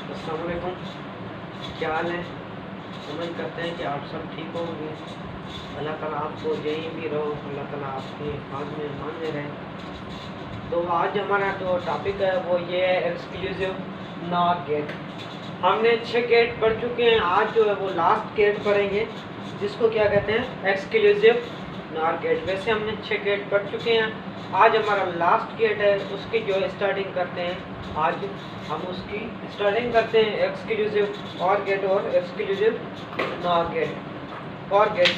अस्सलाम वालेकुम, क्या हाल है। उम्मीद करते हैं कि आप सब ठीक होंगे। अल्लाह ताला आपको यहीं भी रहो, अल्लाह ताला आपके हाथ में मांगे रहे। तो आज हमारा जो टॉपिक है वो ये है एक्सक्लूसिव नॉर गेट। हमने 6 गेट पढ़ चुके हैं, आज जो है वो लास्ट गेट पढ़ेंगे जिसको क्या कहते हैं एक्सक्लूसिव नॉर गेट। वैसे हमने 6 गेट पढ़ चुके हैं, आज हमारा लास्ट गेट है, उसकी जो स्टार्टिंग करते हैं। आज हम उसकी स्टार्टिंग करते हैं एक्सक्लूसिव और गेट और एक्सक्लूसिव नॉर गेट। और गेट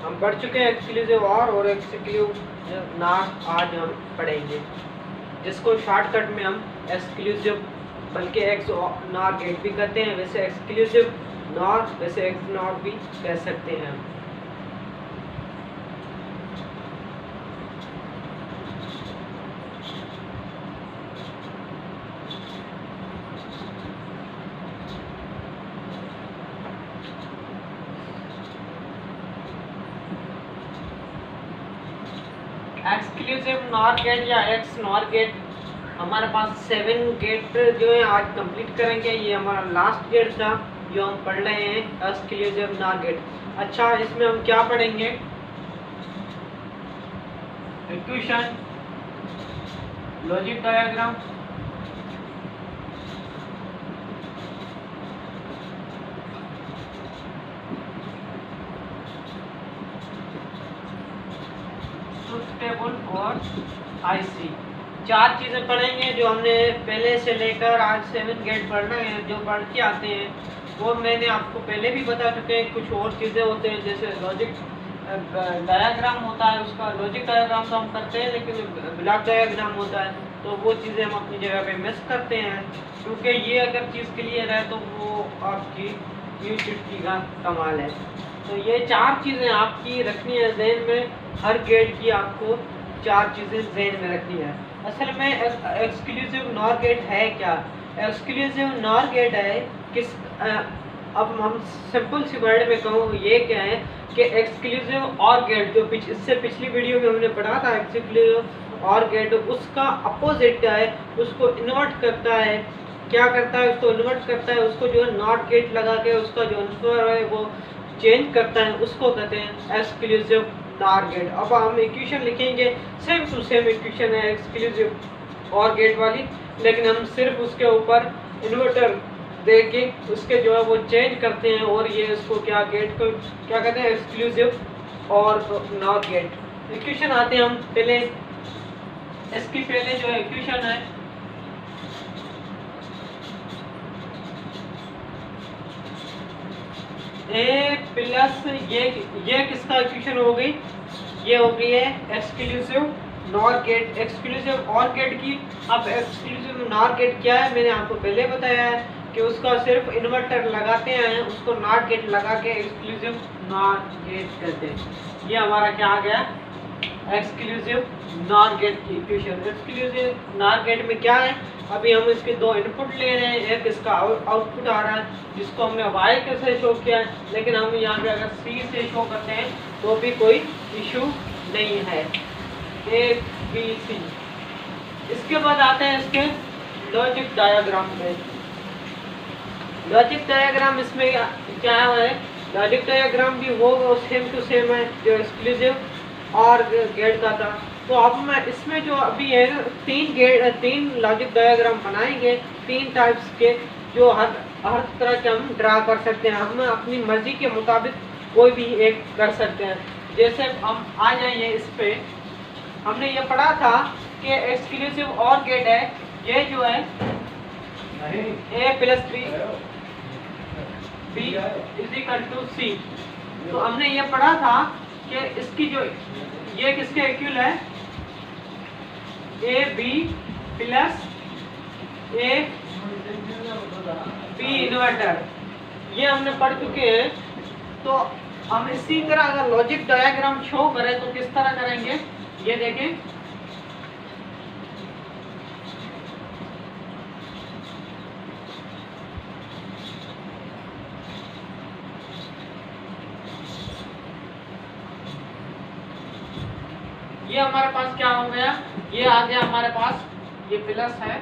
हम पढ़ चुके हैं, एक्सक्लूसिव और एक्सक्लूसिव नॉर आज हम पढ़ेंगे, जिसको शॉर्टकट में हम एक्सक्लूसिव बल्कि एक्स नॉर गेट भी कहते हैं। वैसे एक्सक्लूसिव नॉर वैसे एक्स नॉर भी कह सकते हैं हम। एक्सक्लूसिव नॉर गेट या एक्स नॉर गेट हमारे पास 7 गेट जो है आज कंप्लीट करेंगे। ये हमारा लास्ट गेट था जो हम पढ़ रहे हैं एक्सक्लूसिव नॉर गेट। अच्छा, इसमें हम क्या पढ़ेंगे? Equation, logic diagram, truth table और आईसी। 4 चीज़ें पढ़ेंगे जो हमने पहले से लेकर आज 7 गेट पढ़ रहे हैं, जो पढ़ के आते हैं वो मैंने आपको पहले भी बता चुके हैं। कुछ और चीज़ें होते हैं जैसे लॉजिक डायग्राम होता है, उसका लॉजिक डायग्राम तो हम करते हैं, लेकिन ब्लॉक डायग्राम होता है तो वो चीज़ें हम अपनी जगह पे मिस करते हैं, क्योंकि ये अगर चीज़ क्लियर है तो वो आपकी यूटिलिटी का कमाल है। तो ये 4 चीज़ें आपकी रखनी है जहन में, हर गेट की आपको 4 चीज़ें जहन में रखनी है। असल में एक्सक्लूसिव नॉर गेट है क्या? एक्सक्लूसिव नॉर गेट है किस अब हम सिंपल सी वर्ड में कहूँ ये क्या है कि एक्सक्लूसिव और गेट जो इससे पिछली वीडियो में हमने पढ़ा था एक्सक्लूसिव और गेट, उसका अपोजिट क्या है, उसको इन्वर्ट करता है। क्या करता है? उसको इन्वर्ट करता है, उसको जो है नॉट गेट लगा के उसका जो आंसर है वो चेंज करता है, उसको कहते हैं एक्सक्लूसिव नॉर गेट। अब हम इक्वेशन लिखेंगे, सेम टू सेम इक्वेशन है एक्सक्लूसिव और गेट वाली, लेकिन हम सिर्फ उसके ऊपर इन्वर्टर दे के उसके जो है वो चेंज करते हैं और ये इसको क्या गेट को क्या कहते हैं एक्सक्लूसिव और नॉर गेट। इक्वेशन आते हैं हम पहले, इसकी पहले जो इक्वेशन है ए प्लस ये किसका इक्वेशन हो गई? ये हो गई है एक्सक्लूसिव नॉर गेट, एक्सक्लूसिव और गेट की। अब एक्सक्लूसिव नॉर गेट क्या है मैंने आपको पहले बताया है कि उसका सिर्फ इन्वर्टर लगाते हैं, उसको नॉट गेट लगा के एक्सक्लूसिव नॉट गेट कहते हैं। ये हमारा क्या आ गया? एक्सक्लूसिव नॉर गेट की इक्वेशन। एक्सक्लूसिव नॉर गेट में क्या है? अभी हम इसके 2 इनपुट ले रहे हैं, एक इसका आउटपुट आ रहा है जिसको हमने y के से शो किया है, लेकिन हम यहाँ पे अगर c से शो करते हैं तो भी कोई इशू नहीं है। a b c। इसके बाद आते हैं इसके लॉजिक डायग्राम पे। लॉजिक डायग्राम इसमें क्या है? लॉजिक डायग्राम भी वो सेम टू सेम है जो एक्सक्लूसिव और गेट का था। तो अब मैं इसमें जो अभी है 3 लॉजिक डायग्राम बनाएंगे, 3 टाइप्स के, जो हर तरह के हम ड्रा कर सकते हैं। हम अपनी मर्जी के मुताबिक कोई भी एक कर सकते हैं। जैसे हम आ जाइए इस पे, हमने ये पढ़ा था कि एक्सक्लूसिव और गेट है, ये जो है a plus b is equal to c। तो हमने ये पढ़ा था कि इसकी जो ये किसके इक्वल है? A B plus A B inverter, ये हमने पढ़ चुके हैं। तो हम इसी तरह अगर लॉजिक डायग्राम शो करें तो किस तरह करेंगे ये देखें। ये हमारे पास क्या हो गया? ये आ गया हमारे पास, ये प्लस है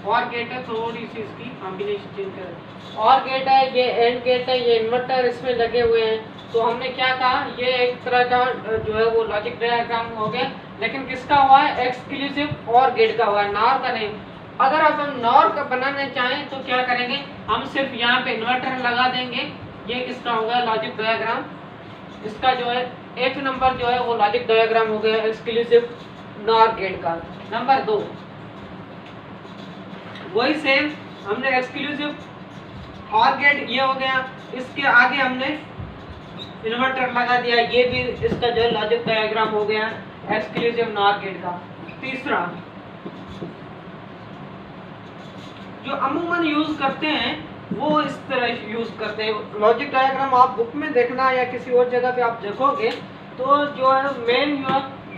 और गेट है, थोड़ी सी इसकी कॉम्बिनेशन चेंज कर, और गेट है, ये एंड गेट है, ये इन्वर्टर इसमें लगे हुए हैं। तो हमने क्या कहा, ये एक तरह का जो है वो लॉजिक डायग्राम हो गया, लेकिन किसका हुआ है, एक्सक्लूसिव और गेट का हुआ है, नॉर का नहीं। अगर अब हम नॉर का बनाना चाहें तो क्या करेंगे, हम सिर्फ यहाँ पे इन्वर्टर लगा देंगे। ये किसका होगा, लॉजिक डायग्राम, इसका जो है एक नंबर जो है वो लॉजिक डायग्राम हो गया एक्सक्लूसिव नॉर गेट का। नंबर 2 वही सेम हमने एक्सक्लूसिव और गेट ये हो गया, इसके आगे हमने इन्वर्टर लगा दिया, ये भी इसका जो है लॉजिक डायग्राम हो गया एक्सक्लूसिव नॉर गेट का। तीसरा जो अमूमन यूज करते हैं वो इस तरह यूज करते हैं, लॉजिक डायग्राम आप बुक में देखना या किसी और जगह पे आप देखोगे तो जो है मेन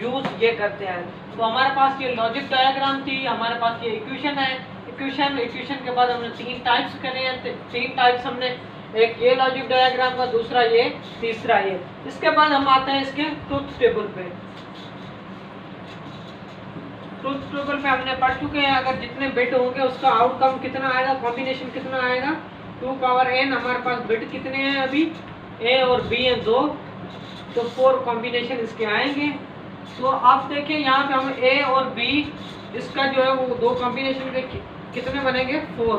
यूज ये करते हैं। तो हमारे पास ये लॉजिक डायग्राम थी, हमारे पास ये इक्वेशन है, इक्वेशन के बाद हमने 3 टाइप्स करे हैं, 3 टाइप्स हमने, एक ये लॉजिक डायग्राम का, दूसरा ये, तीसरा ये। इसके बाद हम आते हैं इसके ट्रुथ टेबल पे। ट्रुथ टेबल पे हमने पढ़ चुके हैं, अगर जितने बिट होंगे उसका आउटकम कितना आएगा, कॉम्बिनेशन कितना आएगा, 2 पावर n। हमारे पास बिट कितने हैं अभी, a और b हैं 2, तो 4 कॉम्बिनेशन इसके आएंगे। तो आप देखिए यहाँ पे हम a और b, इसका जो है वो 2 कॉम्बिनेशन के कितने बनेंगे, 4,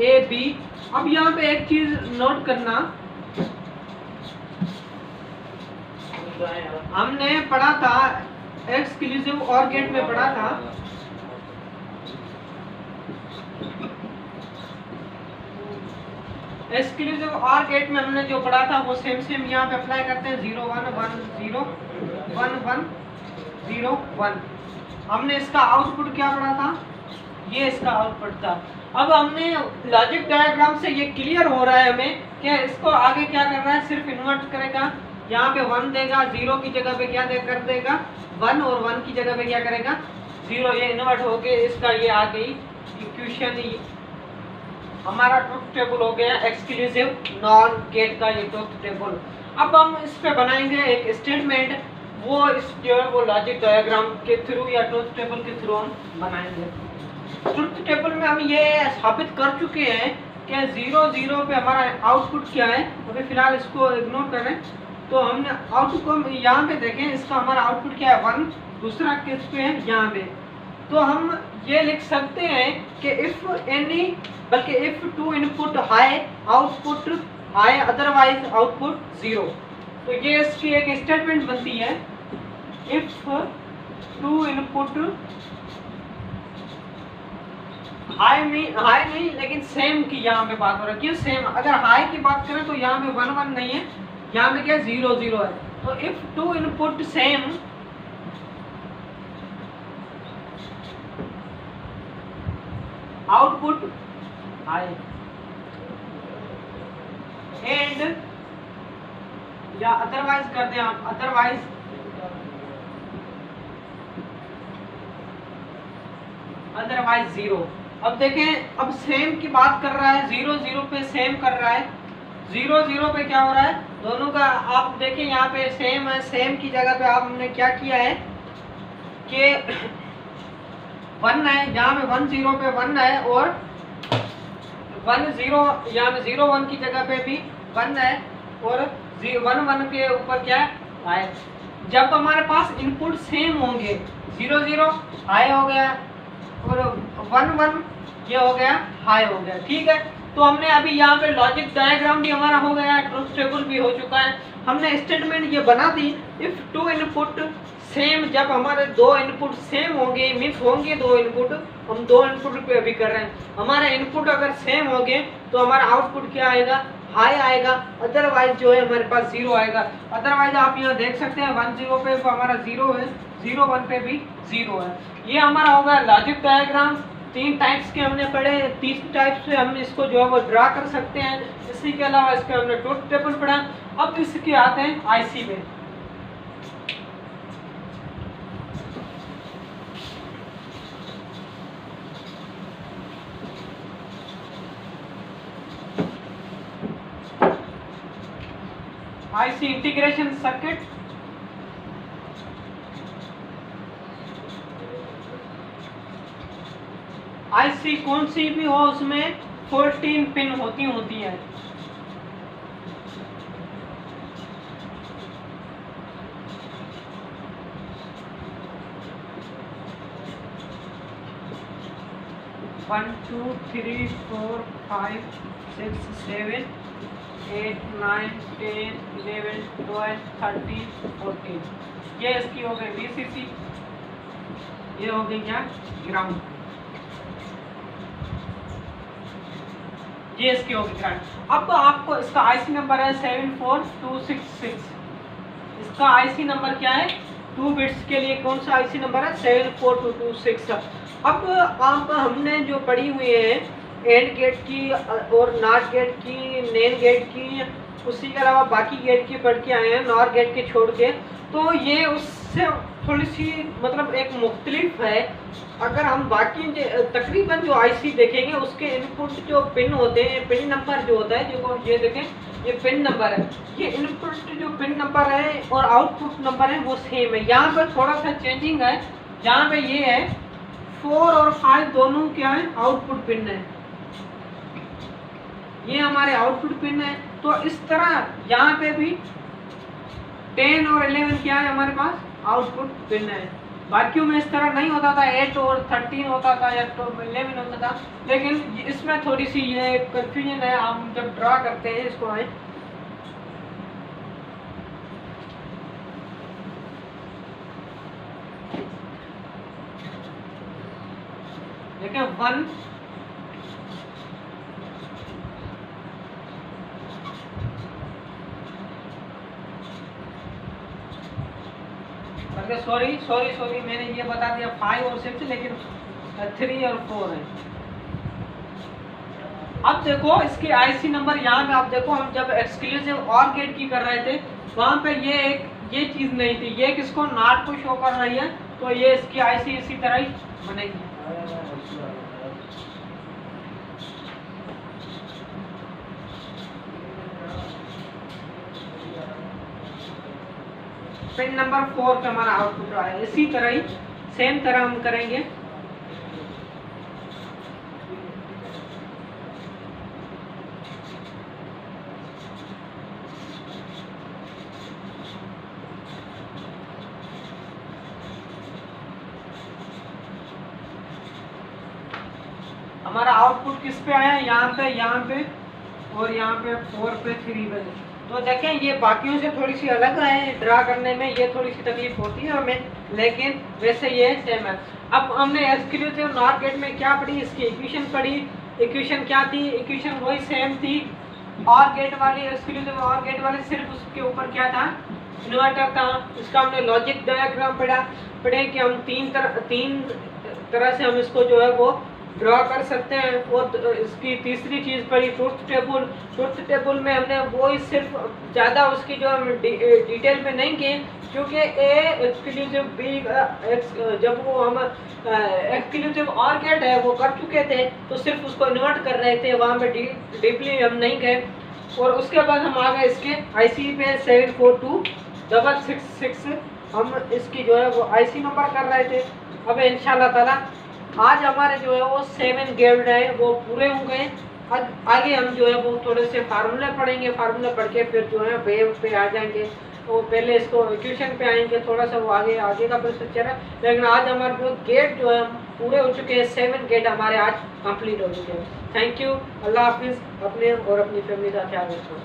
a b। अब यहाँ पे एक चीज नोट करना, हमने पढ़ा था एक्सक्लूसिव और गेट में पढ़ा था, एक्सक्लूसिव और गेट में हमने जो पढ़ा था वो सेम यहाँ पे अप्लाई करते हैं, 0 1 1 0 1 1 0 1। हमने इसका आउटपुट क्या पढ़ा था, ये इसका आउटपुट था। अब हमने लॉजिक डायग्राम से ये क्लियर हो रहा है हमें कि इसको आगे क्या करना है, सिर्फ इन्वर्ट करेगा, यहाँ पे 1 देगा, 0 की जगह पे क्या कर देगा 1, और 1 की जगह पे क्या करेगा 0। ये इन्वर्ट हो गए, इसका ये आ गई इक्वेशन, हमारा ट्रुथ टेबल हो गया एक्सक्लूसिव नॉन गेट का ये ट्रुथ टेबल। अब हम इस पे बनाएंगे एक स्टेटमेंट, वो इस जो है वो लॉजिक डायग्राम के थ्रू या ट्रुथ टेबल के थ्रू हम बनाएंगे। ट्रुथ टेबल में हम ये साबित कर चुके हैं कि 0 0 पे हमारा आउटपुट क्या है। अभी फिलहाल इसको इग्नोर करें, तो हमने आउटपुट को यहाँ पे देखें, इसका हमारा आउटपुट क्या है 1, दूसरा किस पे है यहाँ पे। तो हम ये लिख सकते हैं कि इफ एनी, बल्कि if 2 input high output high, otherwise output 0। तो ये इसकी एक स्टेटमेंट बनती है, इफ 2 इनपुट हाई नहीं लेकिन सेम की यहाँ पे बात हो रही है, क्यों सेम, अगर हाई की बात करें तो यहाँ पे 1 1 नहीं है, यहाँ पे क्या 0 0 है। तो if 2 input same output high and, या अदरवाइज कर दें आप, अदरवाइज 0। अब देखें, अब सेम की बात कर रहा है, 0 0 पे सेम कर रहा है, 0 0 पे क्या हो रहा है, दोनों का आप देखें यहाँ पे सेम है, सेम की जगह पे आपने क्या किया है कि 1 है, यहाँ पे 1 0 पे 1 है, और 1 0 यहाँ पे 0 1 की जगह पे भी 1 है, और 1 1 के ऊपर क्या है। जब हमारे पास इनपुट सेम होंगे, 0 0 हाई हो गया और 1 1 ये हो गया हाई हो गया, ठीक है। तो हमने अभी यहाँ पे लॉजिक डायग्राम भी हमारा हो गया है, ट्रुथ टेबल भी हो चुका है, हमने स्टेटमेंट ये बना दी, इफ 2 इनपुट सेम, जब हमारे 2 इनपुट सेम होंगे, मीन्स होंगे 2 इनपुट, हम 2 इनपुट पे अभी कर रहे हैं, हमारे इनपुट अगर सेम होंगे तो हमारा आउटपुट क्या आएगा, हाई आएगा, अदरवाइज जो है हमारे पास 0 आएगा। अदरवाइज आप यहाँ देख सकते हैं 1 0 पे हमारा 0 है, 0 1 पे भी 0 है। ये हमारा होगा लॉजिक डायग्राम। 3 टाइप्स के हमने पढ़े, 3 टाइप्स से हम इसको जो है वो ड्रा कर सकते हैं। इसी के अलावा इसके हमने ट्रुथ टेबल पढ़ा। अब इसके आते हैं आईसी में। आईसी इंटीग्रेशन सर्किट, आईसी कौन सी भी हो उसमें 14 पिन होती है। वन 2 3 4 5 6 7 8 9 10 11 12 13 14 ये इसकी हो गई VCC, ये हो गई क्या ग्राउंड, ये इसकी हो गई ग्राउंड। अब आपको इसका आईसी नंबर है 74266, इसका आईसी नंबर क्या है 2 बिट्स के लिए कौन सा आईसी नंबर है 74226। अब आप हमने जो पढ़ी हुई है एंड गेट की और नॉट गेट की, नेन गेट की, उसी के अलावा बाकी गेट की पढ़ के आए हैं, नॉर गेट के छोड़ के, तो ये उससे थोड़ी सी मतलब एक मुख्तलिफ है। अगर हम बाकी तकरीबन जो आईसी देखेंगे उसके इनपुट जो पिन होते हैं, पिन नंबर जो होता है, जो ये देखें ये पिन नंबर है, ये इनपुट जो पिन नंबर है और आउटपुट नंबर है वो सेम है। यहाँ पर थोड़ा सा चेंजिंग है, यहाँ पे ये है 4 और 5 दोनों क्या है आउटपुट पिन है, ये हमारे आउटपुट पिन है। तो इस तरह यहाँ पे भी 10 और 11 क्या है हमारे पास आउटपुट पिन है। बाकियों में इस तरह नहीं होता था, 8 और 13 होता था या 11 होता था, लेकिन इसमें थोड़ी सी ये कंफ्यूजन है। हम जब ड्रा करते हैं इसको आए देखिए 1 सॉरी मैंने ये बता दिया 5 और 6, लेकिन 3 और 4 है। अब देखो इसके आईसी नंबर यहाँ पे आप देखो, हम जब एक्सक्लूसिव और गेट की कर रहे थे वहाँ पे ये चीज़ नहीं थी, ये किसको नॉट को शो कर रही है, तो ये इसकी आईसी इसी तरह ही बनेगी। पिन नंबर 4 पे हमारा आउटपुट आया, इसी तरह ही सेम तरह हम करेंगे। हमारा आउटपुट किस पे आया, यहाँ पे और यहाँ पे 4 पे 3 पे। तो देखें ये बाकियों से थोड़ी सी अलग है, ड्रा करने में ये थोड़ी सी तकलीफ होती है हमें, लेकिन वैसे ये सेम है। अब हमने एक्सक्लूसिव नॉर गेट में क्या पढ़ी, इसकी इक्वेशन पढ़ी। इक्वेशन क्या थी, इक्वेशन वही सेम थी। और गेट वाली एक्सक्लूसिव और गेट वाली सिर्फ उसके ऊपर क्या था इन्वर्टर था। इसका हमने लॉजिक डायग्राम पढ़े कि हम तीन तरह से हम इसको जो है वो ड्रॉ कर सकते हैं। और इसकी तीसरी चीज़ पड़ी ट्रुथ टेबल। ट्रुथ टेबल में हमने वो ही सिर्फ ज़्यादा उसकी जो हम डिटेल में नहीं किए, क्योंकि ए एक्सक्लूसिव बी जब वो हम एक्सक्लूसिव और गेट है वो कर चुके थे, तो सिर्फ उसको इन्वर्ट कर रहे थे, वहाँ पे डीपली हम नहीं गए। और उसके बाद हम आ गए इसके आईसी पे 74266 हम इसकी जो है वो आईसी नंबर कर रहे थे। अब इंशाल्लाह ताला आज हमारे जो है वो 7 गेट है वो पूरे हो गए। आगे हम जो है वो थोड़े से फार्मूले पढ़ेंगे, फार्मूले पढ़ के फिर जो है वेव पे आ जाएंगे। तो पहले इसको इक्वेशन पे आएंगे, थोड़ा सा वो आगे का प्रोसेस है। लेकिन आज हमारे जो गेट जो है पूरे हो चुके हैं, 7 गेट हमारे आज कंप्लीट हो चुके हैं। थैंक यू, अल्लाह हाफिज़। अपने और अपनी फैमिली का ख्याल रखो।